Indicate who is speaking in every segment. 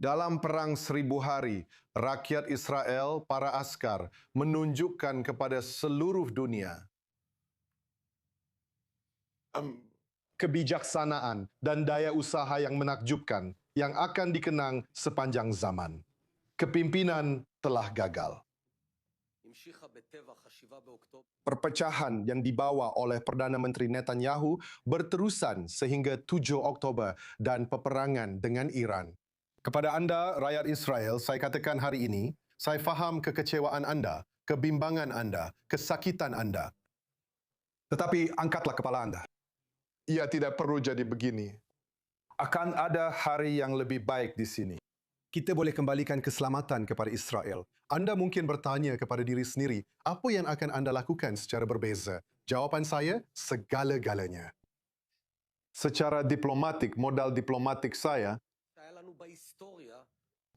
Speaker 1: Dalam Perang Seribu Hari, rakyat Israel, para askar, menunjukkan kepada seluruh dunia kebijaksanaan dan daya usaha yang menakjubkan yang akan dikenang sepanjang zaman. Kepimpinan telah gagal. Perpecahan yang dibawa oleh Perdana Menteri Netanyahu berterusan sehingga 7 Oktober dan peperangan dengan Iran. Kepada anda, rakyat Israel, saya katakan hari ini, saya faham kekecewaan anda, kebimbangan anda, kesakitan anda. Tetapi angkatlah kepala anda. Ia tidak perlu jadi begini. Akan ada hari yang lebih baik di sini. Kita boleh kembalikan keselamatan kepada Israel. Anda mungkin bertanya kepada diri sendiri, apa yang akan anda lakukan secara berbeza? Jawapan saya, segala-galanya. Secara diplomatik, modal diplomatik saya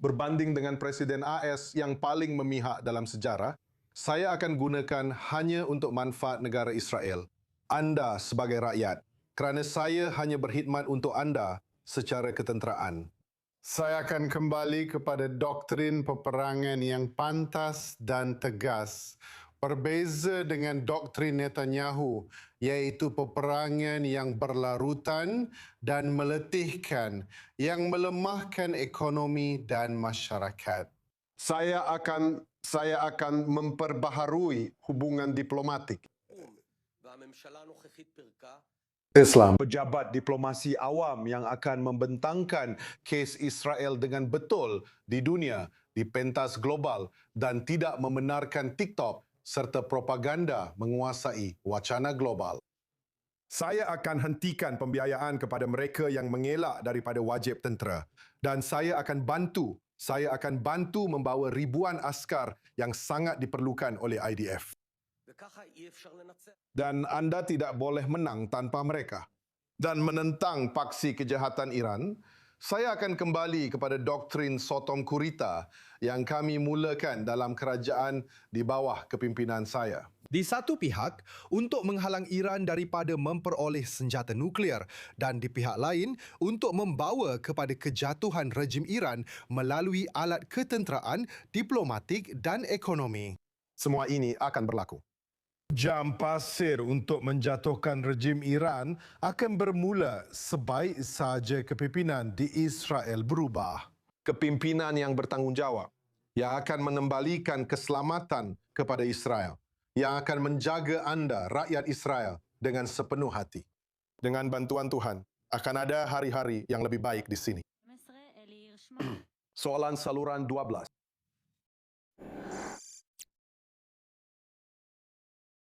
Speaker 1: berbanding dengan Presiden AS yang paling memihak dalam sejarah, saya akan gunakan hanya untuk manfaat negara Israel. Anda sebagai rakyat, kerana saya hanya berkhidmat untuk anda secara ketenteraan. Saya akan kembali kepada doktrin peperangan yang pantas dan tegas. Berbeza dengan doktrin Netanyahu, iaitu peperangan yang berlarutan dan meletihkan, yang melemahkan ekonomi dan masyarakat. Saya akan memperbaharui hubungan diplomatik. Islam. Pejabat diplomasi awam yang akan membentangkan kes Israel dengan betul di dunia, di pentas global dan tidak membenarkan TikTok serta propaganda menguasai wacana global. Saya akan hentikan pembiayaan kepada mereka yang mengelak daripada wajib tentera dan saya akan bantu membawa ribuan askar yang sangat diperlukan oleh IDF. Dan anda tidak boleh menang tanpa mereka. Dan menentang paksi kejahatan Iran, saya akan kembali kepada doktrin Sodom Kurita yang kami mulakan dalam kerajaan di bawah kepimpinan saya. Di satu pihak, untuk menghalang Iran daripada memperoleh senjata nuklear dan di pihak lain, untuk membawa kepada kejatuhan rejim Iran melalui alat ketenteraan, diplomatik dan ekonomi. Semua ini akan berlaku. Jam pasir untuk menjatuhkan rejim Iran akan bermula sebaik sahaja kepimpinan di Israel berubah. Kepimpinan yang bertanggungjawab, yang akan mengembalikan keselamatan kepada Israel, yang akan menjaga anda, rakyat Israel, dengan sepenuh hati. Dengan bantuan Tuhan, akan ada hari-hari yang lebih baik di sini. Soalan saluran 12.